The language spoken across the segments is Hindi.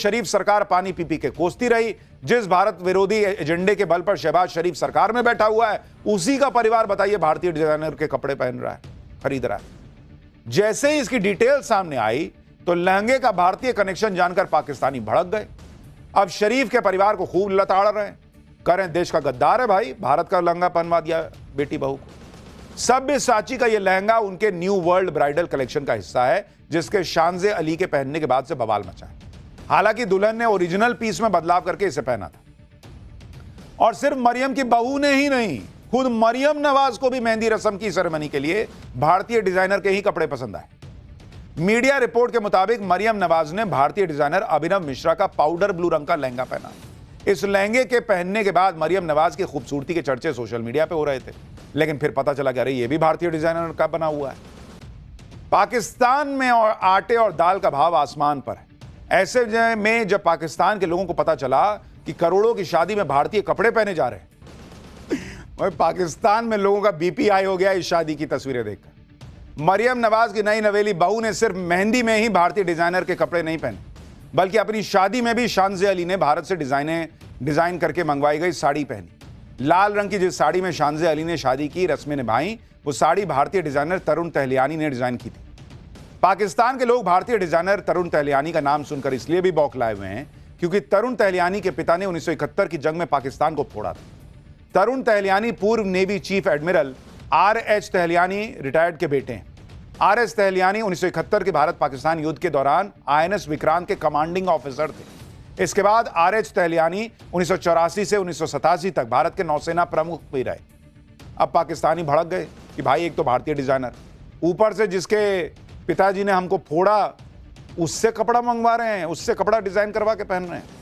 शरीफ सरकार पानी पी पी के कोसती रही। जिस भारत विरोधी एजेंडे के बल पर शहबाज शरीफ सरकार में बैठा हुआ है, उसी का परिवार बताइए भारतीय डिजाइनर के कपड़े पहन रहा है, खरीद रहा है। जैसे ही इसकी डिटेल सामने आई तो लहंगे का भारतीय कनेक्शन जानकर पाकिस्तानी भड़क गए। अब शरीफ के परिवार को खूब लताड़ रहे हैं, करें देश का गद्दार है भाई, भारत का लहंगा पहनवा दिया बेटी बहू को। सब्यसाची का यह लहंगा उनके न्यू वर्ल्ड ब्राइडल कलेक्शन का हिस्सा है, जिसके शानजे अली के पहनने के बाद से बवाल मचा है। हालांकि दुल्हन ने ओरिजिनल पीस में बदलाव करके इसे पहना था। और सिर्फ मरियम की बहू ने ही नहीं, खुद मरियम नवाज को भी मेहंदी रस्म की सेरेमनी के लिए भारतीय डिजाइनर के ही कपड़े पसंद आए। मीडिया रिपोर्ट के मुताबिक मरियम नवाज ने भारतीय डिजाइनर अभिनव मिश्रा का पाउडर ब्लू रंग का लहंगा पहना। इस लहंगे के पहनने के बाद मरियम नवाज की खूबसूरती के चर्चे सोशल मीडिया पे हो रहे थे, लेकिन फिर पता चला कि अरे ये भी भारतीय डिजाइनर का बना हुआ है। पाकिस्तान में और आटे और दाल का भाव आसमान पर है। ऐसे में जब पाकिस्तान के लोगों को पता चला कि करोड़ों की शादी में भारतीय कपड़े पहने जा रहे हैं, पाकिस्तान में लोगों का बीपी हाई हो गया इस शादी की तस्वीरें देखकर। मरियम नवाज की नई नवेली बहू ने सिर्फ मेहंदी में ही भारतीय डिजाइनर के कपड़े नहीं पहने, बल्कि अपनी शादी में भी शानजे अली ने भारत से डिजाइन करके मंगवाई गई साड़ी पहनी। लाल रंग की जिस साड़ी में शानजे अली ने शादी की रस्में निभाई, वो साड़ी भारतीय डिजाइनर तरुण तहलियानी ने डिजाइन की थी। पाकिस्तान के लोग भारतीय डिजाइनर तरुण तहलियानी का नाम सुनकर इसलिए भी बौखलाए हुए हैं क्योंकि तरुण तहलियानी के पिता ने 1971 की जंग में पाकिस्तान को फोड़ा था। तरुण तहलियानी पूर्व नेवी चीफ एडमिरल आर.एच. तहलियानी रिटायर्ड के बेटे हैं। आर.एच. तहलियानी 1971 के भारत पाकिस्तान युद्ध के दौरान आईएनएस विक्रांत के कमांडिंग ऑफिसर थे। इसके बाद आर.एच. तहलियानी 1984 से 1987 तक भारत के नौसेना प्रमुख भी रहे। अब पाकिस्तानी भड़क गए कि भाई एक तो भारतीय डिजाइनर, ऊपर से जिसके पिताजी ने हमको फोड़ा उससे कपड़ा मंगवा रहे हैं, उससे कपड़ा डिजाइन करवा के पहन रहे हैं।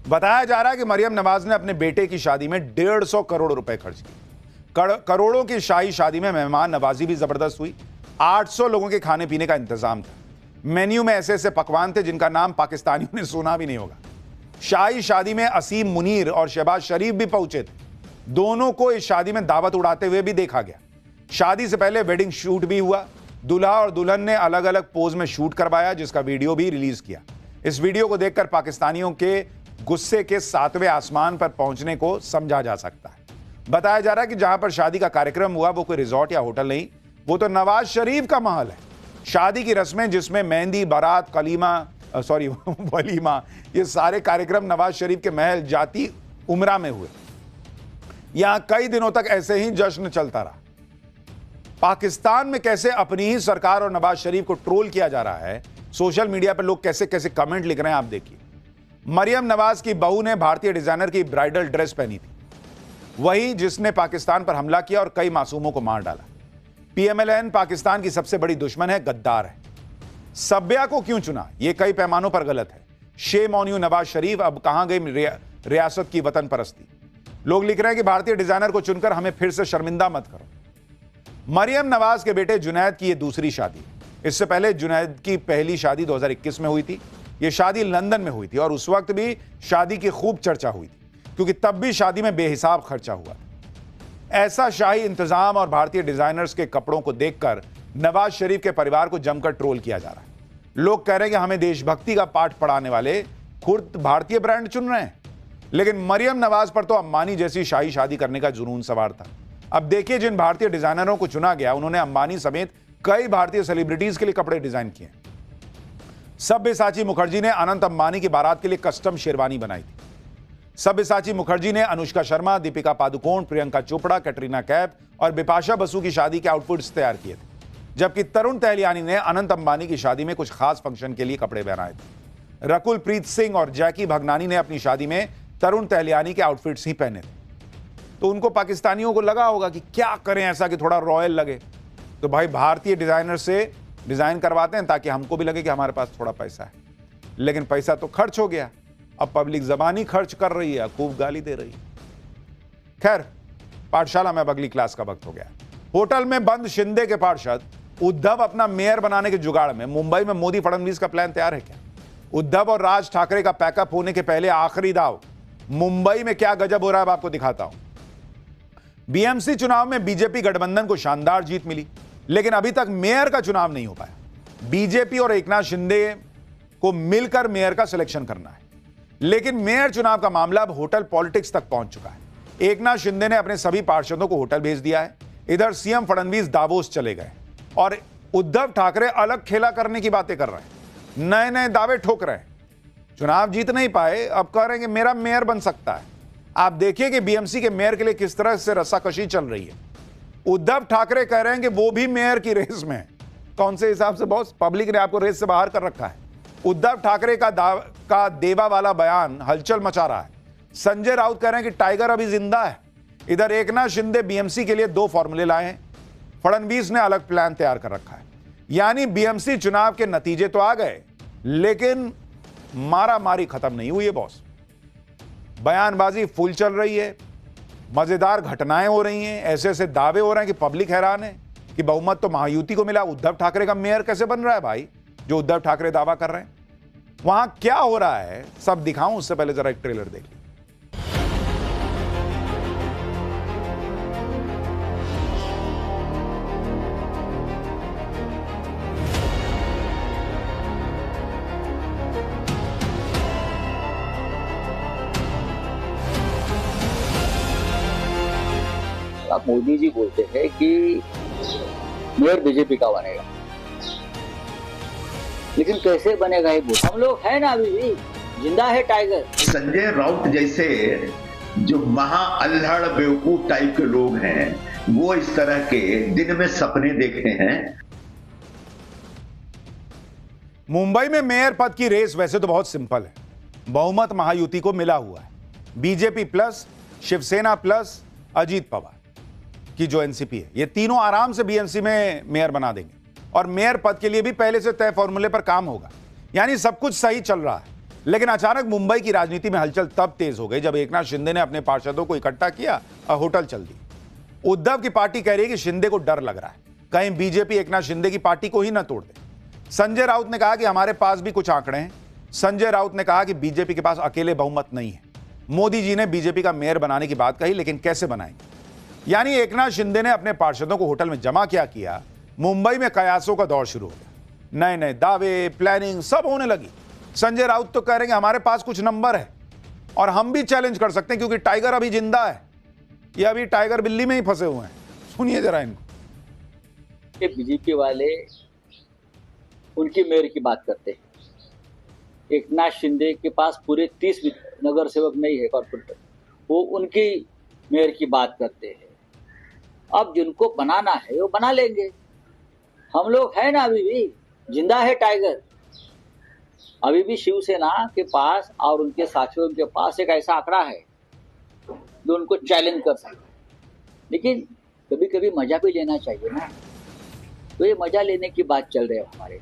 बताया जा रहा है कि मरियम नवाज ने अपने बेटे की शादी में 150 करोड़ रुपए खर्च किए। करोड़ों की शाही शादी में मेहमान नवाजी भी जबरदस्त हुई। 800 लोगों के खाने पीने का इंतजाम था। मेन्यू में ऐसे ऐसे पकवान थे जिनका नाम पाकिस्तानियों ने सुना भी नहीं होगा। शाही शादी में असीम मुनीर और शहबाज शरीफ भी पहुंचे थे। दोनों को इस शादी में दावत उड़ाते हुए भी देखा गया। शादी से पहले वेडिंग शूट भी हुआ। दूल्हा और दुल्हन ने अलग अलग पोज में शूट करवाया, जिसका वीडियो भी रिलीज किया। इस वीडियो को देखकर पाकिस्तानियों के गुस्से के 7वें आसमान पर पहुंचने को समझा जा सकता है। बताया जा रहा है कि जहां पर शादी का कार्यक्रम हुआ वो कोई रिजॉर्ट या होटल नहीं, वो तो नवाज शरीफ का महल है। शादी की रस्में जिसमें मेहंदी, बारात, वलीमा, ये सारे कार्यक्रम नवाज शरीफ के महल जाती उमरा में हुए। यहां कई दिनों तक ऐसे ही जश्न चलता रहा। पाकिस्तान में कैसे अपनी ही सरकार और नवाज शरीफ को ट्रोल किया जा रहा है, सोशल मीडिया पर लोग कैसे कैसे कमेंट लिख रहे हैं, आप देखिए। मरियम नवाज की बहू ने भारतीय डिजाइनर की ब्राइडल ड्रेस पहनी थी, वही जिसने पाकिस्तान पर हमला किया और कई मासूमों को मार डाला। पीएमएलएन पाकिस्तान की सबसे बड़ी दुश्मन है, गद्दार है। सब्या को क्यों चुना, यह कई पैमानों पर गलत है। Shame on you Nawaz Sharif, अब कहां गई रियासत की वतन परस्ती। लोग लिख रहे हैं कि भारतीय डिजाइनर को चुनकर हमें फिर से शर्मिंदा मत करो। मरियम नवाज के बेटे जुनैद की यह दूसरी शादी। इससे पहले जुनैद की पहली शादी 2021 में हुई थी। यह शादी लंदन में हुई थी और उस वक्त भी शादी की खूब चर्चा हुई थी, क्योंकि तब भी शादी में बेहिसाब खर्चा हुआ था। ऐसा शाही इंतजाम और भारतीय डिजाइनर्स के कपड़ों को देखकर नवाज शरीफ के परिवार को जमकर ट्रोल किया जा रहा है। लोग कह रहे हैं कि हमें देशभक्ति का पाठ पढ़ाने वाले खुद भारतीय ब्रांड चुन रहे हैं। लेकिन मरियम नवाज पर तो अंबानी जैसी शाही शादी करने का जुनून सवार था। अब देखिए, जिन भारतीय डिजाइनरों को चुना गया, उन्होंने अंबानी समेत कई भारतीय सेलिब्रिटीज के लिए कपड़े डिजाइन किए। सब्यसाची मुखर्जी ने अनंत अंबानी की बारात के लिए कस्टम शेरवानी बनाई थी। सब्यसाची मुखर्जी ने अनुष्का शर्मा, दीपिका पादुकोण, प्रियंका चोपड़ा, कैटरीना कैफ और बिपाशा बसु की शादी के आउटफिट्स तैयार किए थे। जबकि तरुण तहलियानी ने अनंत अंबानी की शादी में कुछ खास फंक्शन के लिए कपड़े बनाए थे। रकुल प्रीत सिंह और जैकी भगनानी ने अपनी शादी में तरुण तहलियानी के आउटफिट्स ही पहने थे। तो उनको पाकिस्तानियों को लगा होगा कि क्या करें ऐसा कि थोड़ा रॉयल लगे, तो भाई भारतीय डिजाइनर से डिजाइन करवाते हैं ताकि हमको भी लगे कि हमारे पास थोड़ा पैसा है। लेकिन पैसा तो खर्च हो गया, अब पब्लिक जबानी खर्च कर रही है, खूब गाली दे रही है। खैर, पाठशाला में अब अगली क्लास का वक्त हो गया। होटल में बंद शिंदे के पार्षद उद्धव अपना मेयर बनाने के जुगाड़ में। मुंबई में मोदी फडणवीस का प्लान तैयार है क्या? उद्धव और राज ठाकरे का पैकअप होने के पहले आखिरी दाव। मुंबई में क्या गजब हो रहा है, अब आपको दिखाता हूं। बीएमसी चुनाव में बीजेपी गठबंधन को शानदार जीत मिली, लेकिन अभी तक मेयर का चुनाव नहीं हो पाया। बीजेपी और एकनाथ शिंदे को मिलकर मेयर का सिलेक्शन करना है। लेकिन मेयर चुनाव का मामला अब होटल पॉलिटिक्स तक पहुंच चुका है। एकनाथ शिंदे ने अपने सभी पार्षदों को होटल भेज दिया है। इधर सीएम फडणवीस दावोस चले गए और उद्धव ठाकरे अलग खेला करने की बातें कर रहे हैं, नए नए दावे ठोक रहे हैं। चुनाव जीत नहीं पाए, अब कह रहे हैं कि मेरा मेयर बन सकता है। आप देखिए कि बीएमसी के मेयर के लिए किस तरह से रस्साकशी चल रही है। उद्धव ठाकरे कह रहे हैं कि वो भी मेयर की रेस में है। कौन से हिसाब से बॉस? पब्लिक ने आपको रेस से बाहर कर रखा है। उद्धव ठाकरे का देवा वाला बयान हलचल मचा रहा है। संजय राउत कह रहे हैं कि टाइगर अभी जिंदा है। इधर एकनाथ शिंदे बीएमसी के लिए 2 फॉर्मूले लाए हैं। फडणवीस ने अलग प्लान तैयार कर रखा है। यानी बीएमसी चुनाव के नतीजे तो आ गए, लेकिन मारा मारी खत्म नहीं हुई है बॉस। बयानबाजी फुल चल रही है, मजेदार घटनाएं हो रही हैं, ऐसे ऐसे दावे हो रहे हैं कि पब्लिक हैरान है कि बहुमत तो महायुति को मिला, उद्धव ठाकरे का मेयर कैसे बन रहा है भाई, जो उद्धव ठाकरे दावा कर रहे हैं। वहां क्या हो रहा है सब दिखाऊं, उससे पहले जरा एक ट्रेलर देख लीजिए। अब मोदी जी बोलते हैं कि मेयर बीजेपी का बनेगा, लेकिन कैसे बनेगा ये बोल। हम लोग है ना, अभी भी जिंदा है टाइगर। संजय राउत जैसे जो महा अल्हड़ बेवकूफ टाइप के लोग हैं, वो इस तरह के दिन में सपने देखते हैं। मुंबई में मेयर पद की रेस वैसे तो बहुत सिंपल है। बहुमत महायुति को मिला हुआ है। BJP plus Shivsena plus Ajit Pawar की जो एनसीपी है, ये तीनों आराम से बीएमसी में मेयर बना देंगे और मेयर पद के लिए भी पहले से तय फॉर्मूले पर काम होगा। यानी सब कुछ सही चल रहा है। लेकिन अचानक मुंबई की राजनीति में हलचल तब तेज हो गई जब एकनाथ शिंदे ने अपने पार्षदों को इकट्ठा किया और होटल चल दी। उद्धव की पार्टी कह रही है कि शिंदे को डर लग रहा है कहीं बीजेपी एकनाथ शिंदे की पार्टी को ही ना तोड़ दे। संजय राउत ने कहा कि हमारे पास भी कुछ आंकड़े हैं। संजय राउत ने कहा कि बीजेपी के पास अकेले बहुमत नहीं है। मोदी जी ने बीजेपी का मेयर बनाने की बात कही, लेकिन कैसे बनाएंगे। यानी एकनाथ शिंदे ने अपने पार्षदों को होटल में जमा किया। मुंबई में कयासों का दौर शुरू हो गया। नए नए दावे, प्लानिंग सब होने लगी। संजय राउत तो कह रहे हैं हमारे पास कुछ नंबर है और हम भी चैलेंज कर सकते हैं क्योंकि टाइगर अभी जिंदा है। ये अभी टाइगर बिल्ली में ही फंसे हुए हैं। सुनिए जरा इनको। बीजेपी वाले उनकी मेयर की बात करते हैं। एकनाथ शिंदे के पास पूरे 30 नगर सेवक नहीं है कॉर्पोरेटर, वो उनकी मेयर की बात करते हैं। अब जिनको बनाना है वो बना लेंगे। हम लोग है ना, अभी भी जिंदा है टाइगर। अभी भी शिवसेना के पास और उनके साथियों के पास एक ऐसा आंकड़ा है जो उनको चैलेंज कर सकता है। लेकिन कभी कभी मजा भी लेना चाहिए ना, तो ये मजा लेने की बात चल रही है हमारे।